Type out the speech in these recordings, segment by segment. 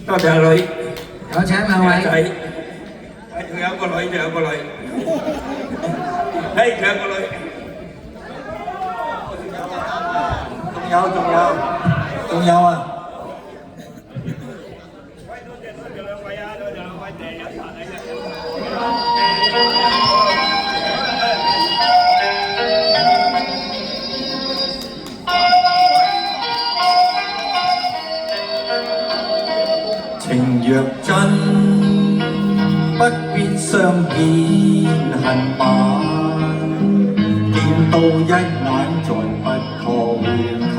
多謝阿女，有請兩位。仔，仲有個女，仲有個女，係仲有個女，仲有啊！情若真，不必相見恨晚，見到一眼再不確談。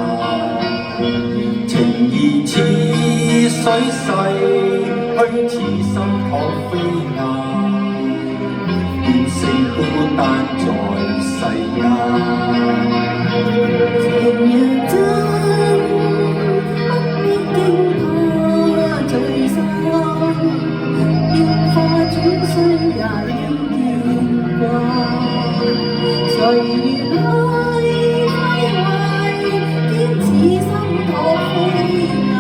情義似水逝，虛似心託飛雁，變成孤單在世間。情若真，不必驚怕聚散，變化轉瞬也應見慣。誰願去揮慧，堅持心託飛雁，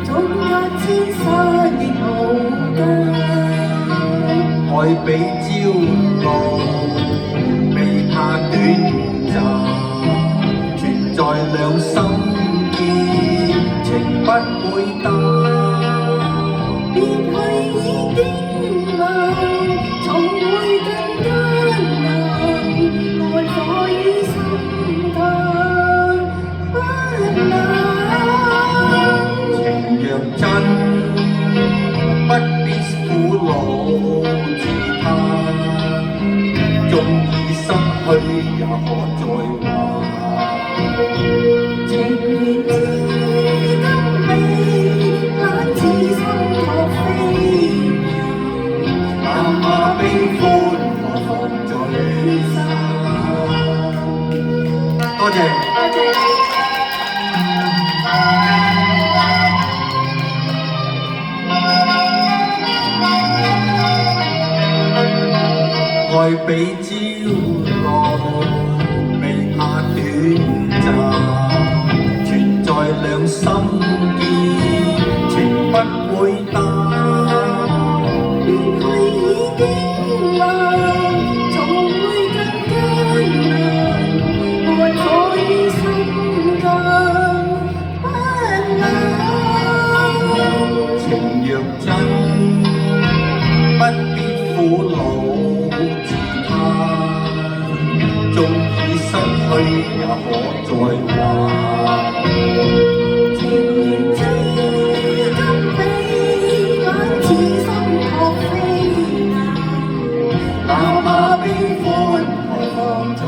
縱隔千山亦無間。愛比朝露，未怕短暫，存在兩心間，情不會淡。別去已經晚，從會更艱難，愛火於心間不冷。情若真，不必苦惱自嘆，縱已失去也可再還。情緣至今未冷似心託飛雁，哪怕悲歡我放最心。多謝。多謝你。愛比朝露，未怕短暫，存在兩心間，情不會淡。別去已經晚，從會更艱難，愛火於心間不冷。情若真，不必苦惱自嘆，縱已失去也可再還。情緣至今未冷似心託飛雁，哪怕悲歡我放最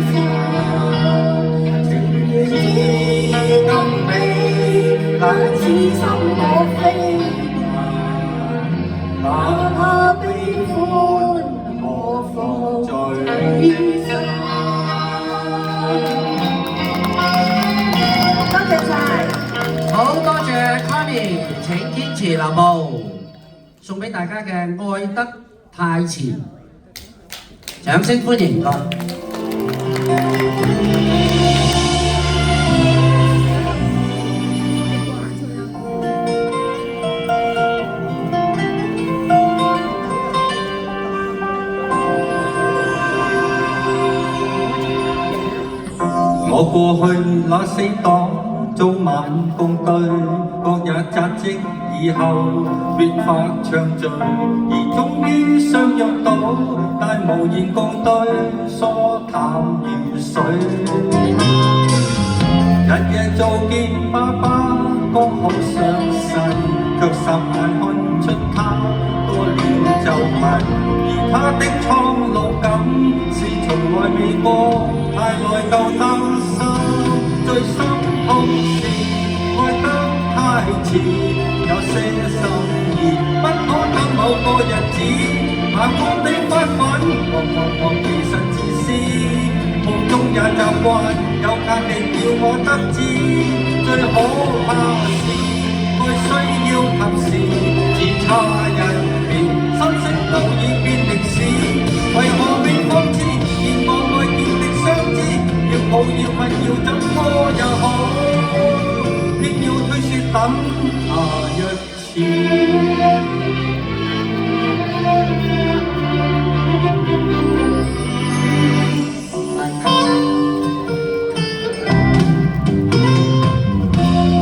心。情緣至今未冷似心託飛雁，哪怕悲歡我放最心。多謝晒。好多謝 Connie，請堅持留步，送俾大家嘅愛得太遲，掌聲歡迎佢。我過去那死黨，早晚共對，各也扎職以後，別發暢聚，而終於相約到，但無言共對，疏淡如水。日夜做見爸爸，剛好相逝，卻霎眼看出他多了皺紋，而他的蒼老感是從來未過，太內疚擔心，最心痛是愛得太遲，有些心意不可等某個日子，盲目地發奮，忙其實自私，夢中也習慣，有壓力要我得知，最可怕是愛需要及時，只差一秒，心息早已變歷史，為何未放肆？見我愛見的相知，要抱要吻要怎麼也好，偏要推說大等下一次。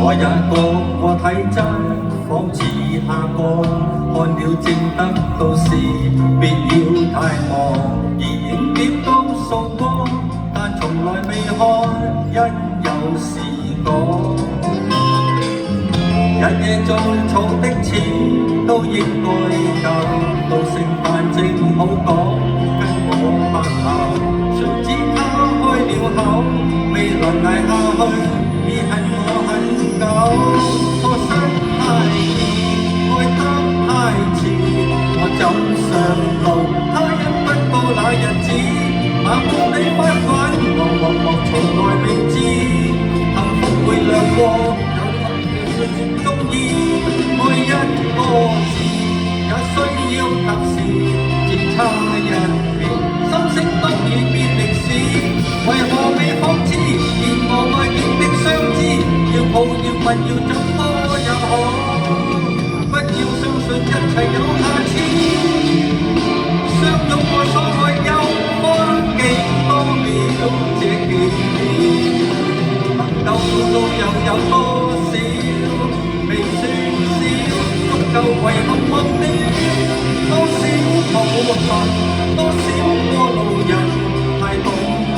我也覺我體質仿似下降，看了正得到時，別要太忙，而影碟都掃光，但從來未看，因有時講。日夜做草的錢都應該夠，到聖誕正好講，跟我拍頭，誰知他開了口，未能捱下去，已恨我很久。錯失太易，愛得太遲，我走上路，他因不到那日子，盲目地不忿，我從來未知，幸福會亮過。中意愛一個字，也需要及時，只差一秒，心聲都已變歷史。為何未仿知？見我愛見的相知，要抱要吻要怎麼也可，不要相信一切有下次。相擁我所愛有花幾多了這幾年，能夠到又有多少？未算少，足夠遺憾忘了多少抱憾，多少過路人太懂估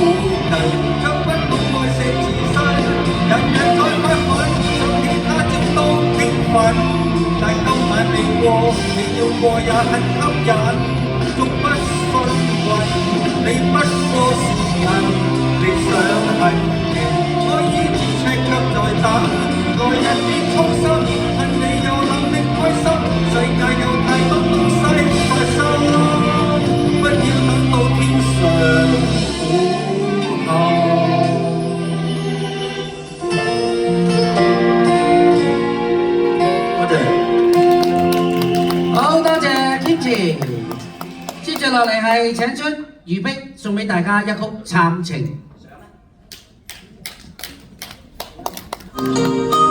計，卻不懂愛惜自身。人人在不忿，想其他朝都興奮，但今晚未過，你要過也很吸引，縱不信運，你不過是人，你想恨極，我已自赤卻在等。來日別操心，恨你有能力開心，世界有太多東西發生，不要等到天上苦後。多謝，好多謝 Kimchi。接住落嚟係請出余碧送俾大家一曲《慘情》。